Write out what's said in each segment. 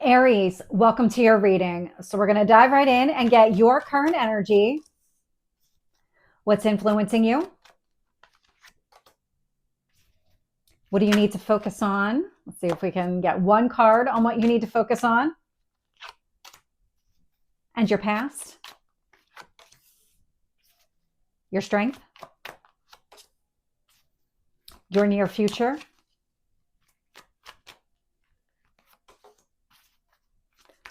Aries, welcome to your reading. So we're going to dive right in and get your current energy. What's influencing you? What do you need to focus on? Let's see if we can get one card on what you need to focus on. And your past. Your strength. Your near future.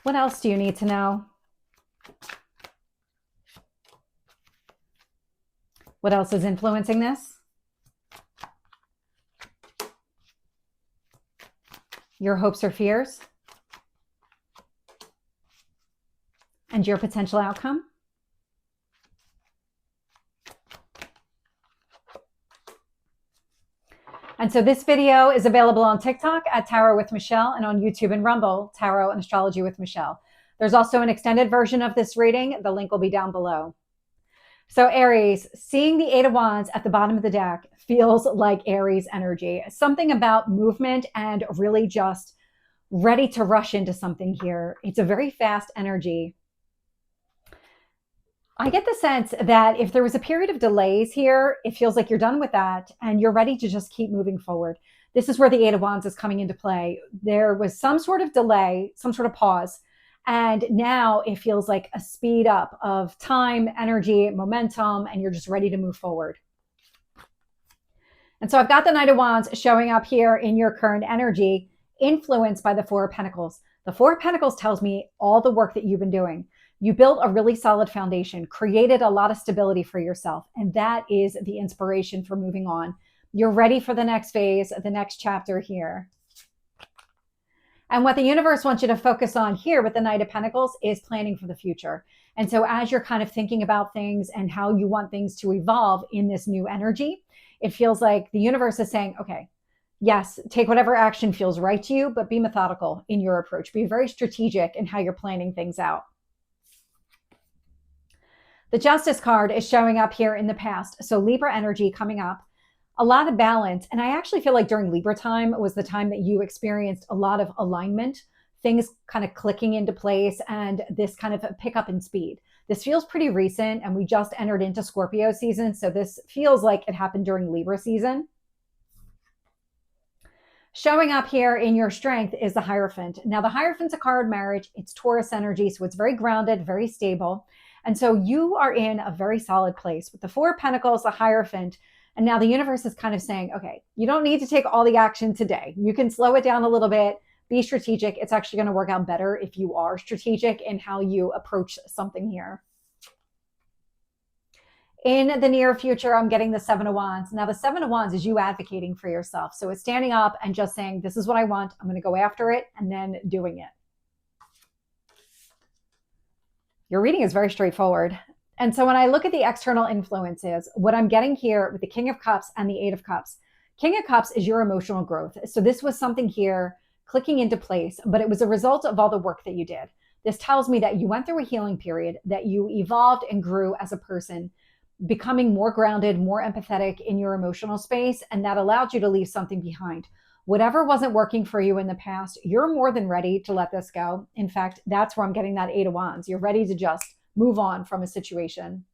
What else do you need to know? What else is influencing this? Your hopes or fears? And your potential outcome? And so this video is available on TikTok at Tarot with Michelle and on YouTube and Rumble, Tarot and Astrology with Michelle. There's also an extended version of this reading. The link will be down below. So Aries, seeing the Eight of Wands at the bottom of the deck feels like Aries energy. Something about movement and really just ready to rush into something here. It's a very fast energy. I get the sense that if there was a period of delays here, it feels like you're done with that and you're ready to just keep moving forward. This is where the Eight of Wands is coming into play. There was some sort of delay, some sort of pause, and now it feels like a speed up of time, energy, momentum, and you're just ready to move forward. And so I've got the Knight of Wands showing up here in your current energy, influenced by the Four of Pentacles. The Four of Pentacles tells me all the work that you've been doing. You built a really solid foundation, created a lot of stability for yourself, and that is the inspiration for moving on. You're ready for the next phase, the next chapter here. And what the universe wants you to focus on here with the Knight of Pentacles is planning for the future. And so as you're kind of thinking about things and how you want things to evolve in this new energy, it feels like the universe is saying, okay, yes, take whatever action feels right to you, but be methodical in your approach. Be very strategic in how you're planning things out. The Justice card is showing up here in the past. So Libra energy coming up, a lot of balance. And I actually feel like during Libra time was the time that you experienced a lot of alignment, things kind of clicking into place and this kind of a pickup in speed. This feels pretty recent and we just entered into Scorpio season. So this feels like it happened during Libra season. Showing up here in your strength is the Hierophant. Now the Hierophant's a card marriage. It's Taurus energy. So it's very grounded, very stable. And so you are in a very solid place with the Four of Pentacles, the Hierophant. And now the universe is kind of saying, okay, you don't need to take all the action today. You can slow it down a little bit, be strategic. It's actually going to work out better if you are strategic in how you approach something here. In the near future, I'm getting the Seven of Wands. Now the Seven of Wands is you advocating for yourself. So it's standing up and just saying, this is what I want. I'm going to go after it and then doing it. Your reading is very straightforward. And so when I look at the external influences, what I'm getting here with the King of Cups and the Eight of Cups, King of Cups is your emotional growth. So this was something here clicking into place, but it was a result of all the work that you did. This tells me that you went through a healing period, that you evolved and grew as a person, becoming more grounded, more empathetic in your emotional space, and that allowed you to leave something behind. Whatever wasn't working for you in the past, you're more than ready to let this go. In fact, that's where I'm getting that Eight of Wands. You're ready to just move on from a situation.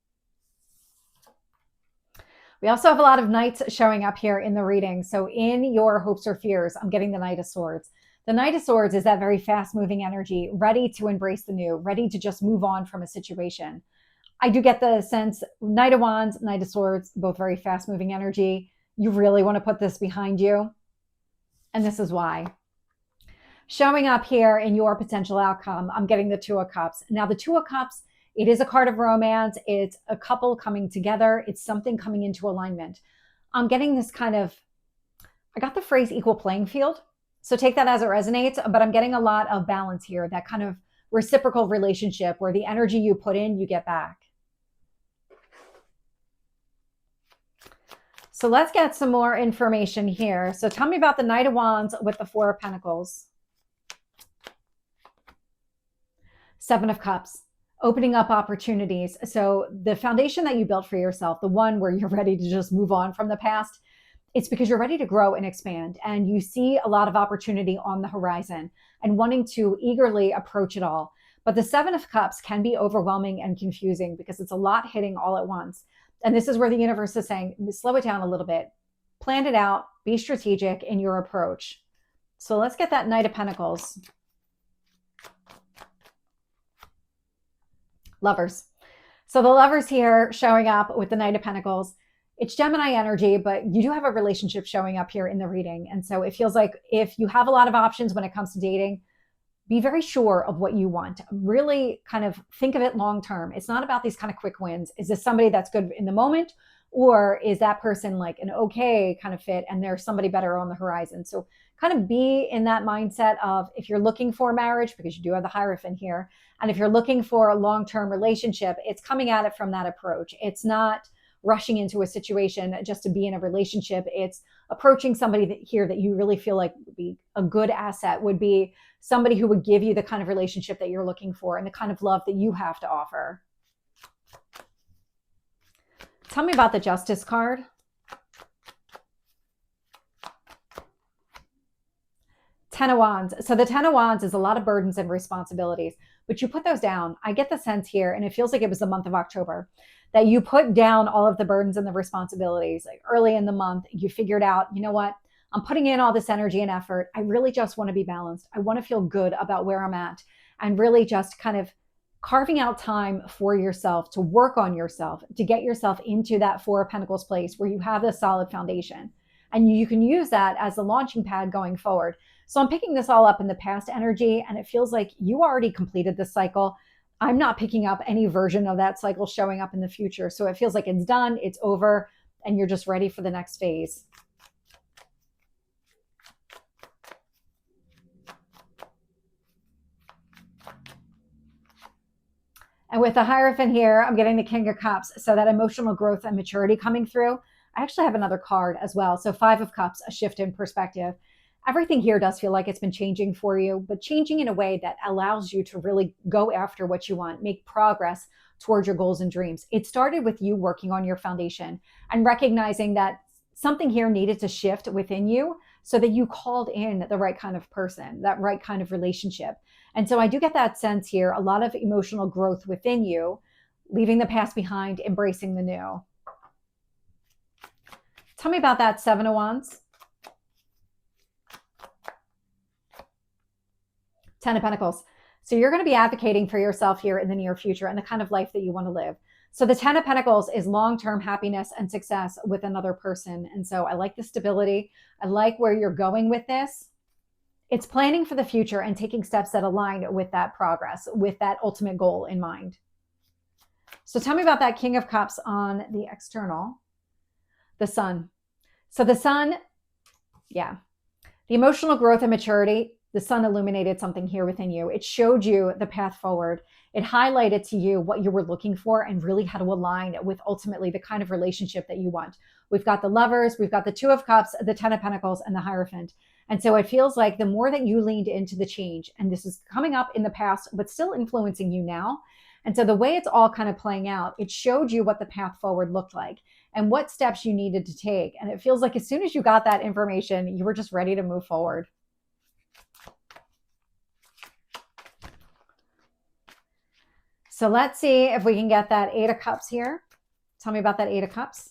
We also have a lot of Knights showing up here in the reading. So in your hopes or fears, I'm getting the Knight of Swords. The Knight of Swords is that very fast-moving energy, ready to embrace the new, ready to just move on from a situation. I do get the sense, Knight of Wands, Knight of Swords, both very fast-moving energy. You really want to put this behind you. And this is why. Showing up here in your potential outcome, I'm getting the Two of Cups. Now the Two of Cups, it is a card of romance. It's a couple coming together. It's something coming into alignment. I'm getting this kind of, I got the phrase equal playing field. So take that as it resonates, but I'm getting a lot of balance here, that kind of reciprocal relationship where the energy you put in, you get back. So let's get some more information here. So tell me about the Knight of Wands with the Four of Pentacles. Seven of Cups, opening up opportunities. So the foundation that you built for yourself, the one where you're ready to just move on from the past, it's because you're ready to grow and expand and you see a lot of opportunity on the horizon. and wanting to eagerly approach it all. But the Seven of Cups can be overwhelming and confusing because it's a lot hitting all at once. And this is where the universe is saying, slow it down a little bit, plan it out, be strategic in your approach. So let's get that Knight of Pentacles. Lovers. So the Lovers here showing up with the Knight of Pentacles. It's Gemini energy, but you do have a relationship showing up here in the reading. And so it feels like if you have a lot of options when it comes to dating, be very sure of what you want. Really kind of think of it long term. It's not about these kind of quick wins. Is this somebody that's good in the moment? Or is that person like an okay kind of fit and there's somebody better on the horizon? So kind of be in that mindset of if you're looking for marriage, because you do have the Hierophant here, and if you're looking for a long-term relationship, it's coming at it from that approach. It's not rushing into a situation just to be in a relationship. It's approaching somebody here that you really feel like would be a good asset, would be somebody who would give you the kind of relationship that you're looking for and the kind of love that you have to offer. Tell me about the Justice card. Ten of Wands. So the Ten of Wands is a lot of burdens and responsibilities, but you put those down. I get the sense here, and it feels like it was the month of October, that you put down all of the burdens and the responsibilities. Like early in the month, you figured out, you know what? I'm putting in all this energy and effort. I really just want to be balanced. I want to feel good about where I'm at and really just kind of carving out time for yourself to work on yourself, to get yourself into that Four of Pentacles place where you have this solid foundation. And you can use that as the launching pad going forward. So I'm picking this all up in the past energy, and it feels like you already completed this cycle. I'm not picking up any version of that cycle showing up in the future. So it feels like it's done, it's over, and you're just ready for the next phase. And with the Hierophant here, I'm getting the King of Cups. So that emotional growth and maturity coming through. I actually have another card as well. So Five of Cups, a shift in perspective. Everything here does feel like it's been changing for you, but changing in a way that allows you to really go after what you want, make progress towards your goals and dreams. It started with you working on your foundation and recognizing that something here needed to shift within you so that you called in the right kind of person, that right kind of relationship. And so I do get that sense here, a lot of emotional growth within you, leaving the past behind, embracing the new. Tell me about that Seven of Wands. Ten of Pentacles. So you're going to be advocating for yourself here in the near future and the kind of life that you want to live. So the Ten of Pentacles is long-term happiness and success with another person. And so I like the stability. I like where you're going with this. It's planning for the future and taking steps that align with that progress, with that ultimate goal in mind. So tell me about that King of Cups on the external, the Sun. So the Sun, yeah, the emotional growth and maturity, the Sun illuminated something here within you. It showed you the path forward. It highlighted to you what you were looking for and really how to align with ultimately the kind of relationship that you want. We've got the Lovers, we've got the Two of Cups, the Ten of Pentacles, and the Hierophant. And so it feels like the more that you leaned into the change, and this is coming up in the past, but still influencing you now. And so the way it's all kind of playing out, it showed you what the path forward looked like and what steps you needed to take. And it feels like as soon as you got that information, you were just ready to move forward. So let's see if we can get that Eight of Cups here. Tell me about that Eight of Cups.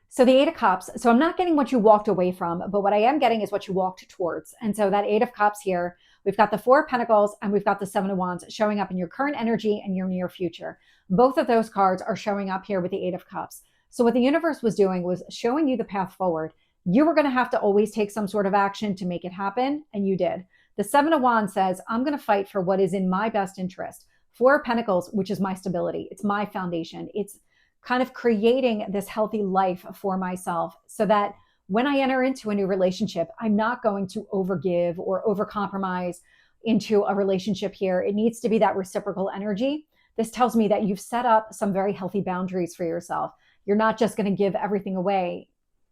So the Eight of Cups, so I'm not getting what you walked away from, but what I am getting is what you walked towards. And so that Eight of Cups here, we've got the Four of Pentacles and we've got the Seven of Wands showing up in your current energy and your near future. Both of those cards are showing up here with the Eight of Cups. So what the universe was doing was showing you the path forward. You were going to have to always take some sort of action to make it happen, and you did. The Seven of Wands says, I'm going to fight for what is in my best interest. Four of Pentacles, which is my stability. It's my foundation. It's kind of creating this healthy life for myself so that when I enter into a new relationship, I'm not going to overgive or overcompromise into a relationship here. It needs to be that reciprocal energy. This tells me that you've set up some very healthy boundaries for yourself. You're not just going to give everything away,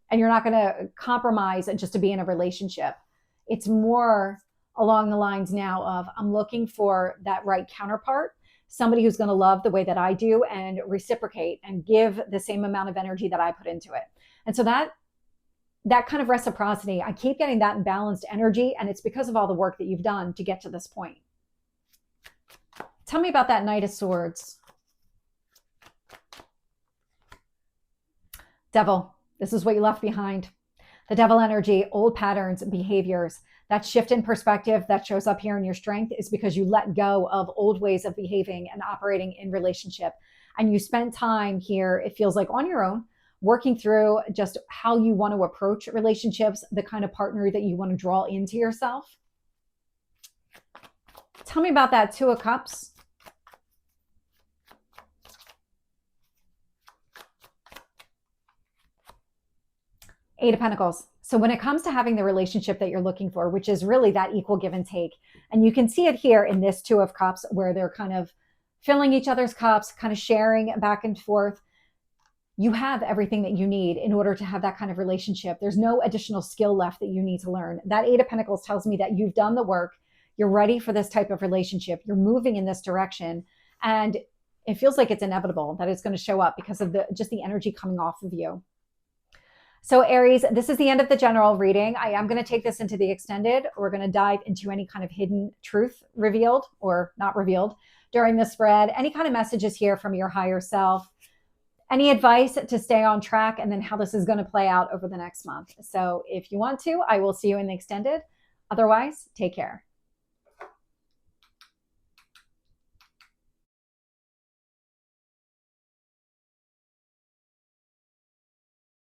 and you're not going to compromise just to be in a relationship. It's more along the lines now of I'm looking for that right counterpart, somebody who's going to love the way that I do and reciprocate and give the same amount of energy that I put into it. And so that that kind of reciprocity, I keep getting that imbalanced energy, and it's because of all the work that you've done to get to this point. Tell me about that Knight of Swords. Devil, this is what you left behind. The devil energy, old patterns, behaviors. That shift in perspective that shows up here in your strength is because you let go of old ways of behaving and operating in relationship. And you spent time here, it feels like on your own, working through just how you want to approach relationships, the kind of partner that you want to draw into yourself. Tell me about that Two of Cups. Eight of Pentacles. So when it comes to having the relationship that you're looking for, which is really that equal give and take, and you can see it here in this Two of Cups where they're kind of filling each other's cups, kind of sharing back and forth. You have everything that you need in order to have that kind of relationship. There's no additional skill left that you need to learn. That Eight of Pentacles tells me that you've done the work. You're ready for this type of relationship. You're moving in this direction. And it feels like it's inevitable that it's going to show up because of just the energy coming off of you. So Aries, this is the end of the general reading. I am going to take this into the extended. We're going to dive into any kind of hidden truth revealed or not revealed during the spread. Any kind of messages here from your higher self. Any advice to stay on track, and then how this is going to play out over the next month. So if you want to, I will see you in the extended. Otherwise, take care.